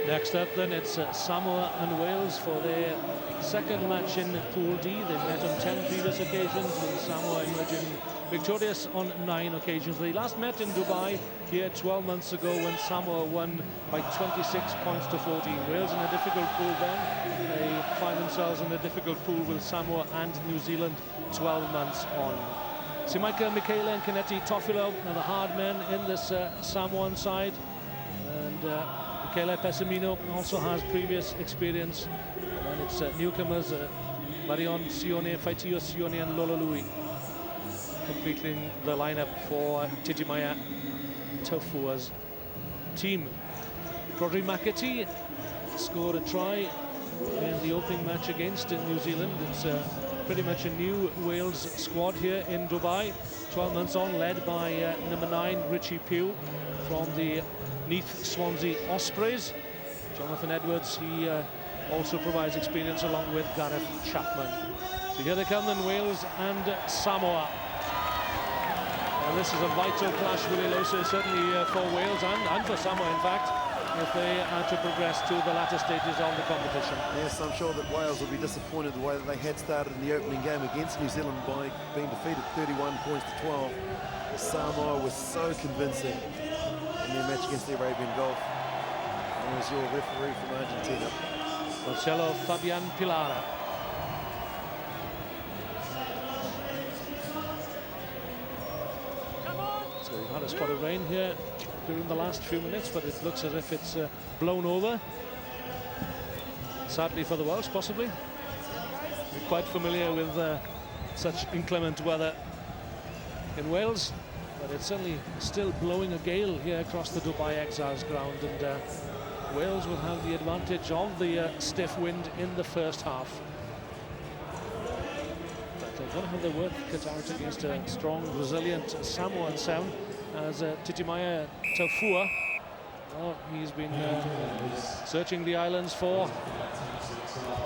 Next up then, it's Samoa and Wales for their second match in Pool D. They've met on 10 previous occasions, with Samoa emerging victorious on 9 occasions. They last met in Dubai here 12 months ago when Samoa won by 26 points to 14. Wales in a difficult pool then. They find themselves in a difficult pool with Samoa and New Zealand 12 months on. Simaika, Michaela and Kaneti Tofilo are the hard men in this Samoan side. And Michaela Pessamino also has previous experience. And it's newcomers Marion Sione, Faitio Sione and Lololui completing the lineup for Titimaya Taufua's team. Rodri Maketi scored a try in the opening match against New Zealand. It's pretty much a new Wales squad here in Dubai. 12 months on, led by number 9 Richie Pugh from the Neath Swansea Ospreys. Jonathan Edwards, he also provides experience along with Gareth Chapman. So here they come then, Wales and Samoa. This is a vital clash, really, Lose, certainly for Wales and for Samoa, in fact, if they are to progress to the latter stages of the competition. Yes, I'm sure that Wales will be disappointed the way that they had started in the opening game against New Zealand by being defeated 31 points to 12. Samoa was so convincing in their match against the Arabian Gulf. And was your referee from Argentina, Marcelo Fabian Pilara. So we've had a spot of rain here during the last few minutes, but it looks as if it's blown over. Sadly for the Welsh, possibly. We're quite familiar with such inclement weather in Wales, but it's certainly still blowing a gale here across the Dubai Exiles ground, and Wales will have the advantage of the stiff wind in the first half. But they're going to have their work cut out against a strong, resilient Samoan sound, as Titimaya Taufua, well, he's been searching the islands for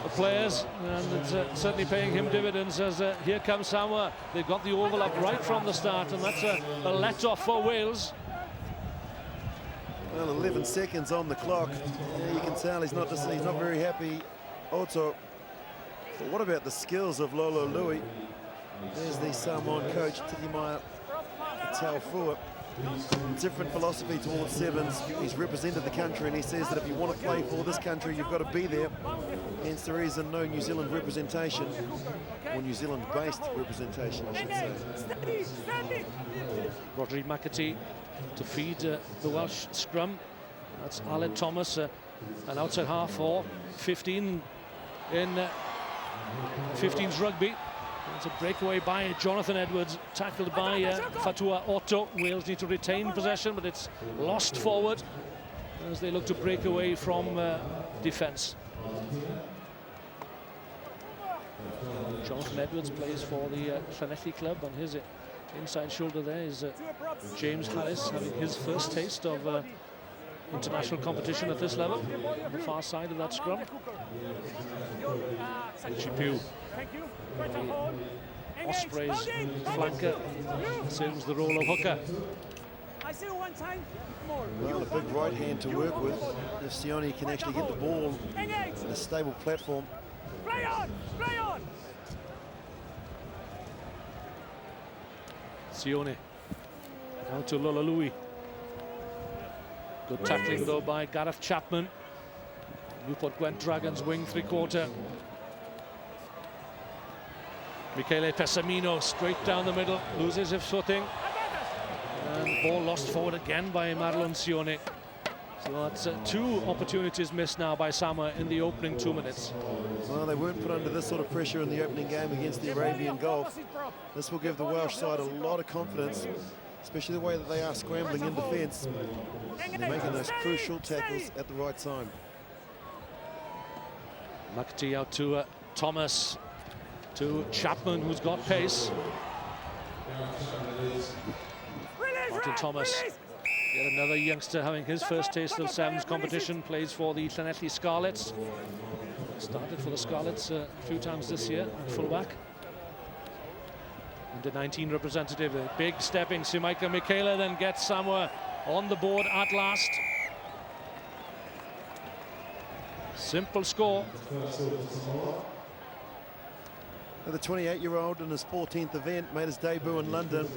the players, and it's certainly paying him dividends, as here comes Samoa. They've got the overlap right from the start, and that's a let-off for Wales. Well, 11 seconds on the clock. Yeah, you can tell he's not very happy. Otto. But what about the skills of Lolo Lui? There's the Samoan coach, Titimaya Taufua. Different philosophy towards sevens. He's represented the country, and he says that if you want to play for this country, you've got to be there. Hence the reason no New Zealand representation, or New Zealand-based representation, I should say. Rodri Maketi to feed the Welsh scrum. That's Aled Thomas, an outside half for 15 in 15's rugby. It's a breakaway by Jonathan Edwards, tackled by Fatua Otto. Wales need to retain possession, but it's lost forward as they look to break away from defence. Jonathan Edwards plays for the Llanelli club. On his inside shoulder there is James Harris, having his first taste of international competition at this level, on the far side of that scrum. Richie Pugh, the Ospreys flanker, assumes the role of hooker. Well, a big right hand to work with if Sione can actually get the ball in a stable platform. Play on! Play on! Sione out to Lolalui. Good tackling though by Gareth Chapman. Newport Gwent Dragons wing 3/4. Michele Pessamino straight down the middle, loses his footing, and ball lost forward again by Marlon Sione. So that's 2 opportunities missed now by Samoa in the opening 2 minutes. Well, they weren't put under this sort of pressure in the opening game against the Arabian Gulf. This will give the Welsh side a lot of confidence, especially the way that they are scrambling in defence. They're making those crucial tackles at the right time. Makati out to Thomas, to Chapman, who's got pace. Martin Thomas, yet another youngster having his first taste of sevens competition, plays for the Llanelli Scarlets. Started for the Scarlets a few times this year at fullback. Under 19 representative, a big stepping Simaika Michaela then gets Samoa on the board at last. Simple score. The 28-year-old in his 14th event made his debut in London.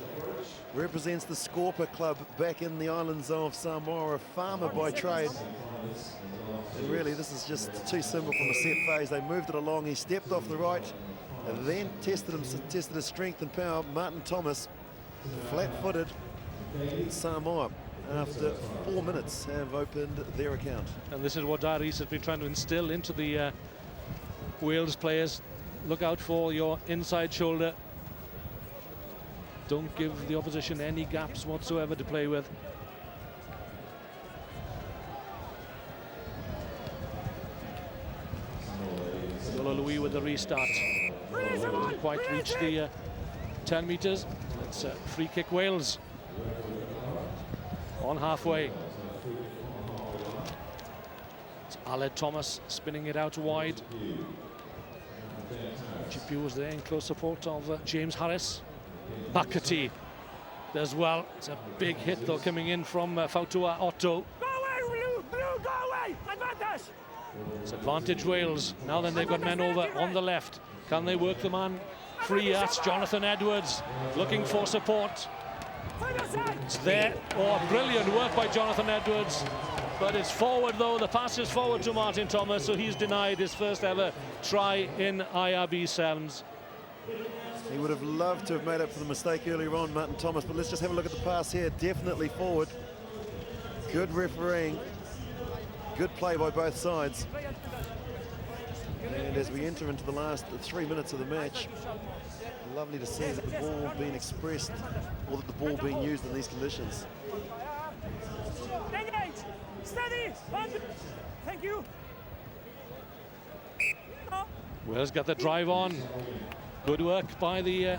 Represents the Scorpa club back in the islands of Samoa, a farmer by trade. And really, this is just too simple from a set phase. They moved it along. He stepped off the right and then tested his strength and power. Martin Thomas, flat-footed Samoa, after 4 minutes have opened their account. And this is what Darius has been trying to instill into the Wales players. Look out for your inside shoulder. Don't give the opposition any gaps whatsoever to play with. Louis with the restart. Didn't quite reach the 10 meters. It's a free kick Wales. On halfway. It's Aled Thomas spinning it out wide. GPU was there in close support of James Harris. Bakati as well. It's a big hit though coming in from Fautua Otto. Go away, Blue, go away! Advantage! It's advantage Wales. Now then they've got men over on the left. Can they work the man free? That's Jonathan Edwards looking for support. It's there. Oh, brilliant work by Jonathan Edwards. But it's forward though. The pass is forward to Martin Thomas, so he's denied his first ever try in IRB Sevens. He would have loved to have made up for the mistake earlier on, Martin Thomas, but let's just have a look at the pass here. Definitely forward. Good refereeing. Good play by both sides. And as we enter into the last 3 minutes of the match, lovely to see that the ball being expressed, or that the ball being used in these conditions. Steady! Thank you! Wales got the drive on. Good work by the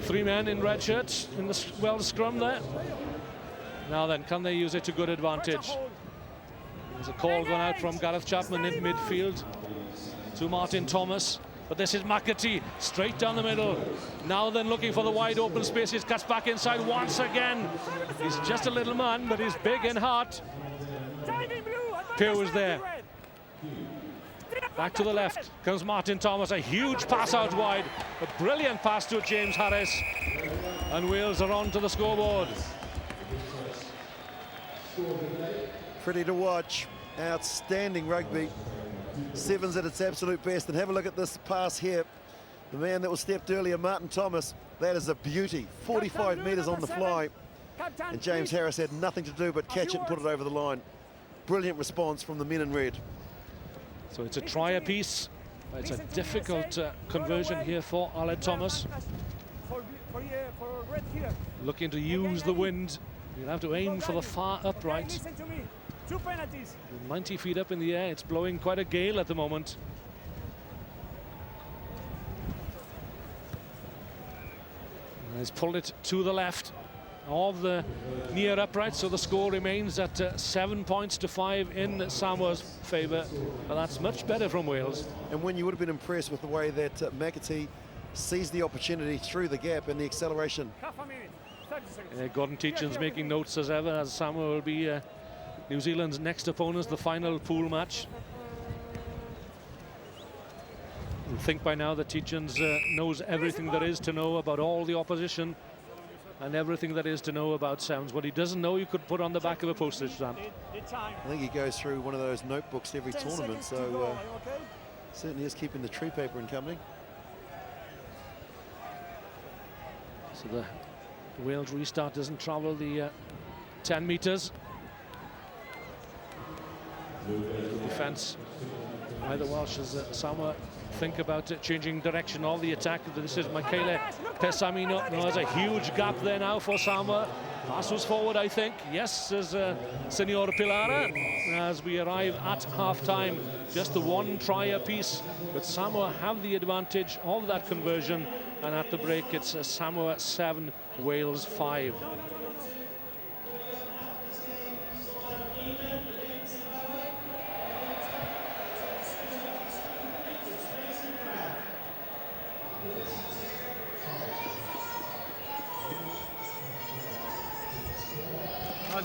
3 men in red shirts in the Welsh scrum there. Now then, can they use it to good advantage? There's a call going out from Gareth Chapman in midfield to Martin Thomas. But this is McAtee, straight down the middle. Now then, looking for the wide open spaces, cuts back inside once again. He's just a little man, but he's big in heart. Pew was there. Back to the left comes Martin Thomas, a huge pass out wide. A brilliant pass to James Harris. And Wales are on to the scoreboard. Pretty to watch. Outstanding rugby. Sevens at its absolute best. And have a look at this pass here. The man that was stepped earlier, Martin Thomas. That is a beauty. 45 metres on the fly. And James Harris had nothing to do but catch it and put it over the line. Brilliant response from the men in red. So it's a try apiece. It's a difficult conversion here for Aled Thomas. Looking to use the wind. You'll have to aim for the far upright. 90 feet up in the air. It's blowing quite a gale at the moment. And he's pulled it to the left of the near upright, so the score remains at 7 points to 5 in Samoa's favour. But that's much better from Wales. And when you would have been impressed with the way that McAtee seized the opportunity through the gap and the acceleration. Gordon Teachin's making notes as ever, as Samoa will be New Zealand's next opponents, the final pool match. I think by now that Teachin's knows everything there is to know about all the opposition and everything that is to know about Sevens. What he doesn't know, you could put on the back of a postage stamp. I think he goes through one of those notebooks every tournament, so certainly is keeping the tree paper in company. So the Wales restart doesn't travel the 10 metres. Good defence by the Welsh as Samoa think about changing direction of the attack. This is Michele Pesamino. No, there's a huge gap there now for Samoa. Pass was forward, I think. Yes, as Senor Pilara, as we arrive at half-time. Just the one try apiece, but Samoa have the advantage of that conversion. And at the break, it's Samoa 7, Wales 5.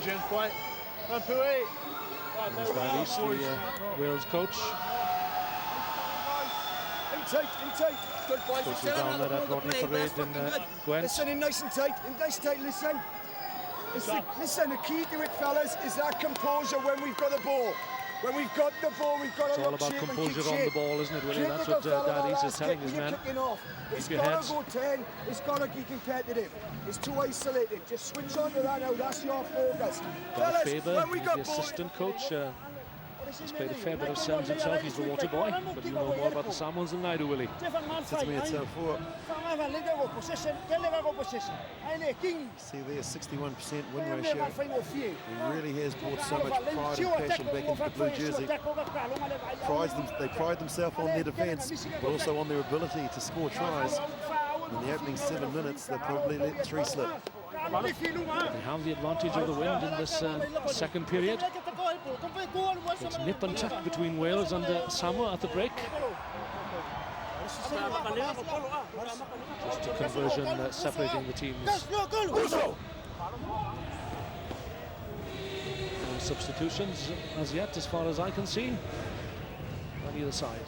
James White, 1 2 8. There's Dalys, the Wales coach. In tight. Good boy. Coaches down there at Rodney Parade in Gwent. Listen, in nice and tight. Listen. Listen, the key to it, fellas, is that composure when we've got the ball. When we've got the ball, we've got to It's all about composure on the ball, isn't it, Willie? That's what Dalys is telling his men. It's got to go 10. It's got to be competitive. It's too isolated. Just switch on to that now. That's your focus. Fellas, Faber, the assistant coach, he's played a fair bit of sevens himself. He's the water boy, but you know more about the Samoans than I do, Willie. Sits me at 4. See there, 61% win ratio. He really has brought so much pride and passion back into the blue jersey. They pride themselves on their defence, but also on their ability to score tries. In the opening 7 minutes, they probably let 3 slip. They have the advantage of the wind in this second period. It's nip and tuck between Wales and Samoa at the break. Just a conversion separating the teams. No substitutions as yet, as far as I can see, on either side.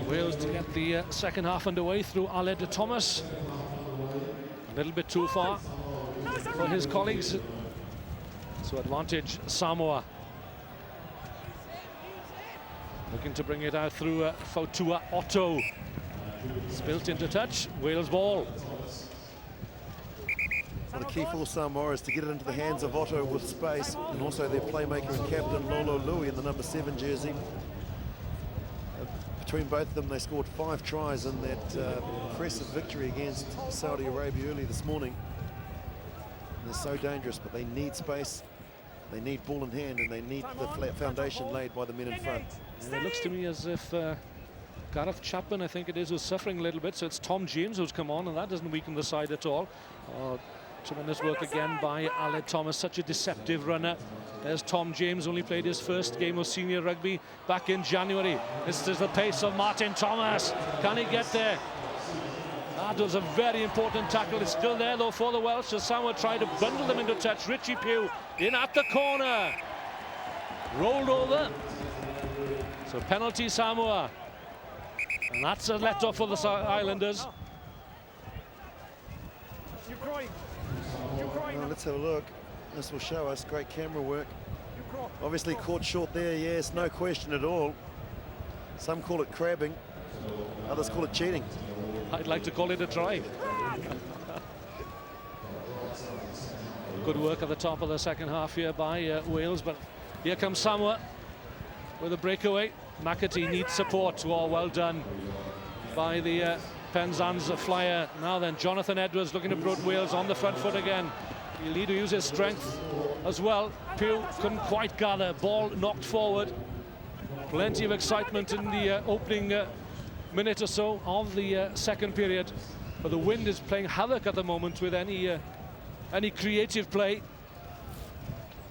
Wales to get the second half underway through Aled Thomas. A little bit too far for his colleagues. So advantage Samoa. Looking to bring it out through Fautua Otto. Spilt into touch, Wales ball. Well, the key for Samoa is to get it into the hands of Otto with space, and also their playmaker and captain Lolo Louis in the number 7 jersey. Between both of them, they scored 5 tries in that impressive victory against Saudi Arabia early this morning. And they're so dangerous, but they need space, they need ball in hand, and they need the flat foundation laid by the men in front. And it looks to me as if Gareth Chapman, I think it is, was suffering a little bit, so it's Tom James who's come on, and that doesn't weaken the side at all. Tremendous work again by Aled Thomas, such a deceptive runner. There's Tom James, only played his first game of senior rugby back in January. This is the pace of Martin Thomas. Can he get there? That was a very important tackle. It's still there though for the Welsh as Samoa tried to bundle them into touch. Richie Pugh in at the corner. Rolled over. So penalty Samoa. And that's a let-off for the Islanders. Well, let's have a look. This will show us great camera work. Obviously caught short there, yes, no question at all. Some call it crabbing, others call it cheating. I'd like to call it a try. Good work at the top of the second half here by Wales, but here comes Samoa with a breakaway. McAtee needs support. Oh, well done by the Penzance flyer. Now then, Jonathan Edwards looking to put Wales on the front foot again. He'll need to use his strength as well. Pugh couldn't quite gather. Ball knocked forward. Plenty of excitement in the opening minute or so of the second period. But the wind is playing havoc at the moment with any creative play.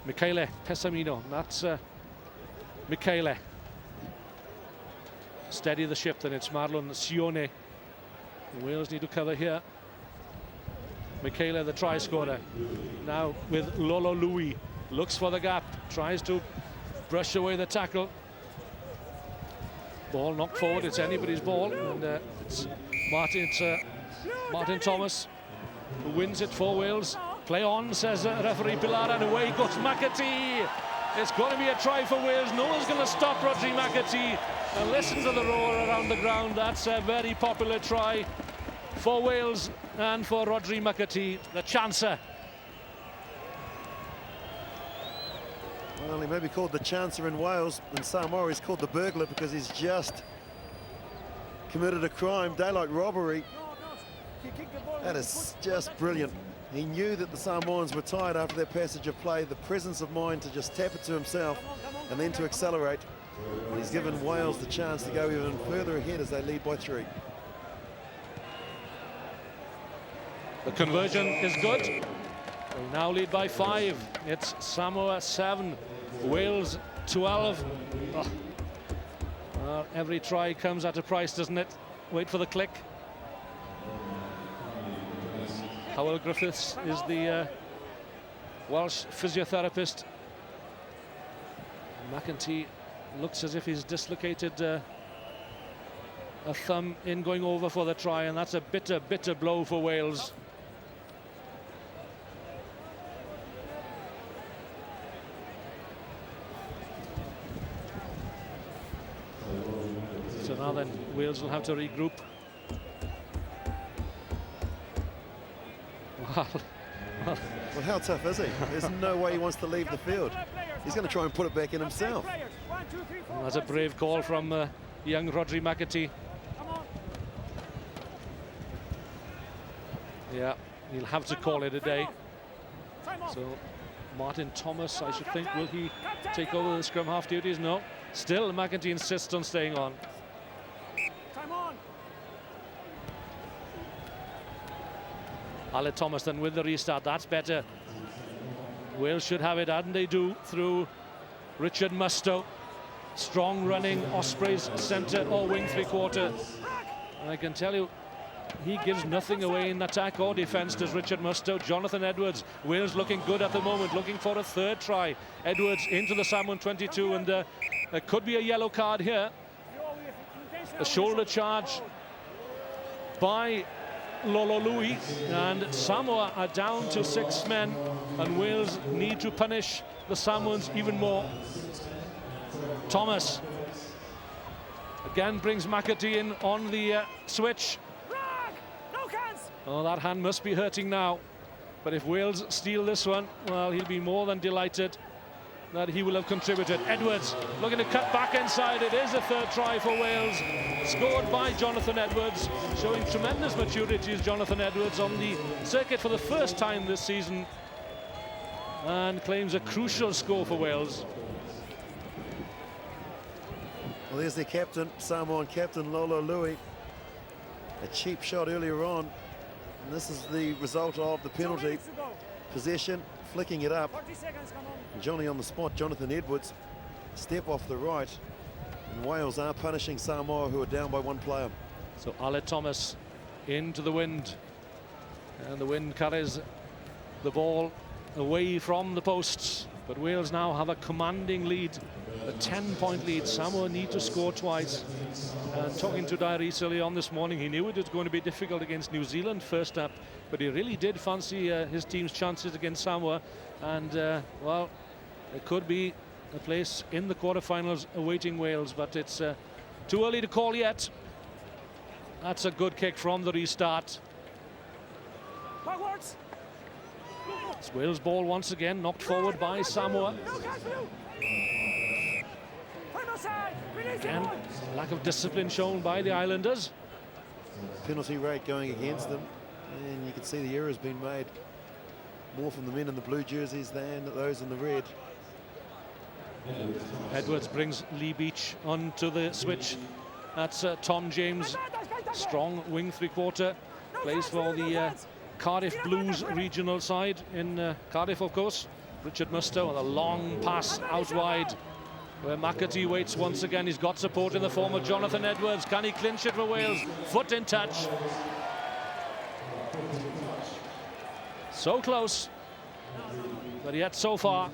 Michele Pessamino, that's Michele. Steady the ship, then it's Marlon Sione. Wales need to cover here. Michele, the try scorer, now with Lolo Louis, looks for the gap, tries to brush away the tackle. Ball knocked forward, it's anybody's ball, and it's Martin Thomas who wins it for Wales. Play on, says referee Pilar, and away goes McAtee. It's going to be a try for Wales. No one's going to stop Rodri McAtee. And listen to the roar around the ground. That's a very popular try for Wales and for Rodri McAtee, the chancer. Well, he may be called the chancer in Wales, and Samoa is called the burglar because he's just committed a crime, daylight robbery. That is just brilliant. He knew that the Samoans were tired after their passage of play, the presence of mind to just tap it to himself and then to accelerate. And he's given Wales the chance to go even further ahead as they lead by 3. The conversion is good. They now lead by 5. It's Samoa 7, Wales 12. Oh. Every try comes at a price, doesn't it? Wait for the click. Howell Griffiths is the Welsh physiotherapist. McEntee looks as if he's dislocated a thumb in going over for the try, and that's a bitter, bitter blow for Wales. So now then, Wales will have to regroup. Well, how tough is he? There's no way he wants to leave the field. He's going to try and put it back in himself. Well, that's a brave call from young Rodri McEntee. Yeah, he'll have to call it a day. So Martin Thomas, I should think, will he take over the scrum half duties? No. Still, McEntee insists on staying on. Ale Thomas then with the restart. That's better. Wales should have it, and they do, through Richard Mustoe. Strong running Ospreys centre or wing three-quarter. And I can tell you, he gives nothing away in attack or defence, does Richard Mustoe. Jonathan Edwards, Wales looking good at the moment, looking for a third try. Edwards into the Samoan 22, and there could be a yellow card here. A shoulder charge by Lololui, and Samoa are down to 6 men, and Wales need to punish the Samoans even more. Thomas again brings McEntee in on the switch. Oh, that hand must be hurting now, but if Wales steal this one, well, he'll be more than delighted that he will have contributed. Edwards looking to cut back inside. It is a third try for Wales, scored by Jonathan Edwards, showing tremendous maturity as Jonathan Edwards on the circuit for the first time this season, and claims a crucial score for Wales. Well, there's their captain, Samoan captain Lololui. A cheap shot earlier on, and this is the result of the penalty. Possession, flicking it up. Johnny on the spot, Jonathan Edwards, step off the right, and Wales are punishing Samoa, who are down by 1 player. So Ale Thomas into the wind, and the wind carries the ball away from the posts, but Wales now have a commanding lead, a 10-point lead. Samoa need to score twice. And talking to Dairis early on this morning, he knew it was going to be difficult against New Zealand first up, but he really did fancy his team's chances against Samoa, and well, it could be a place in the quarterfinals awaiting Wales, but it's too early to call yet. That's a good kick from the restart. It's Wales' ball once again, knocked forward by Samoa. Again, lack of discipline shown by the Islanders. Penalty rate going against them, and you can see the error's been made more from the men in the blue jerseys than those in the red. Edwards brings Lee Beach onto the switch. That's Tom James, strong wing three-quarter, plays for the Cardiff Blues regional side in Cardiff, of course. Richard Mustoe with a long pass out wide, where McEntee waits once again. He's got support in the form of Jonathan Edwards. Can he clinch it for Wales? Foot in touch. So close, but yet so far.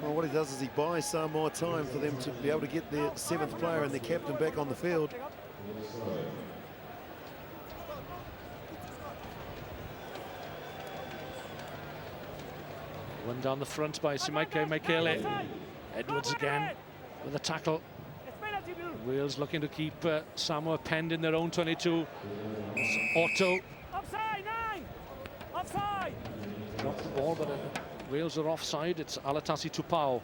Well, what he does is he buys some more time for them to be able to get their 7th player and their captain back on the field. One down the front by Simaike Mekele. Edwards again with a tackle. Wales looking to keep Samoa penned in their own 22. It's Otto. Offside, 9! Offside! Dropped the ball, but Wales are offside. It's Alatasi Tupao.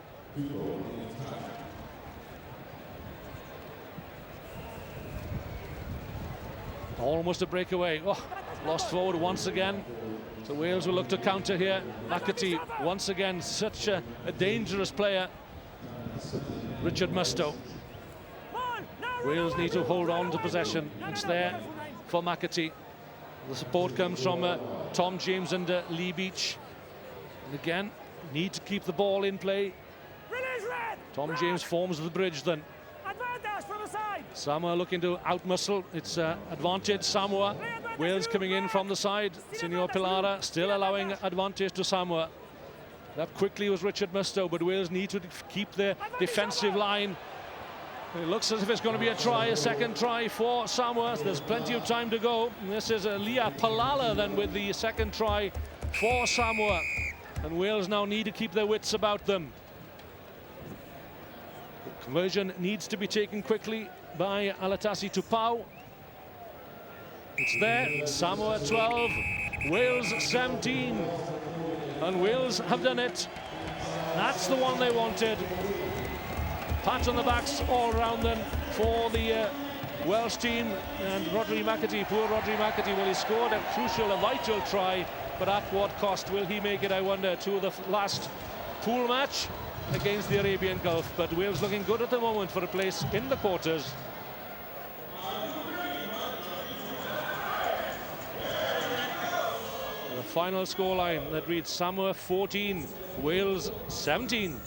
Almost a breakaway. Oh, lost forward once again. So Wales will look to counter here. McEntee once again, such a dangerous player. Richard Mustoe. Wales need to hold on to possession. It's there for McEntee. The support comes from Tom James and Lee Beach. And again, need to keep the ball in play. Release red. Tom James forms the bridge then. Advantage from the side. Samoa looking to outmuscle. It's advantage Samoa. Wales coming in from the side. Senor Pilara still allowing advantage to Samoa. That quickly was Richard Mustow, but Wales need to keep their defensive line. It looks as if it's going to be a try, a second try for Samoa. There's plenty of time to go. And this is Leah Palala then with the second try for Samoa. And Wales now need to keep their wits about them. The conversion needs to be taken quickly by Alatasi Tupau. It's there, Samoa 12, Wales 17. And Wales have done it. That's the one they wanted. Pat on the backs all around them for the Welsh team. And Rodri McAtee, poor Rodri McAtee, well, he scored a crucial, a vital try, but at what cost? Will he make it, I wonder, to the last pool match against the Arabian Gulf? But Wales looking good at the moment for a place in the quarters. The final scoreline that reads Samoa 14, Wales 17.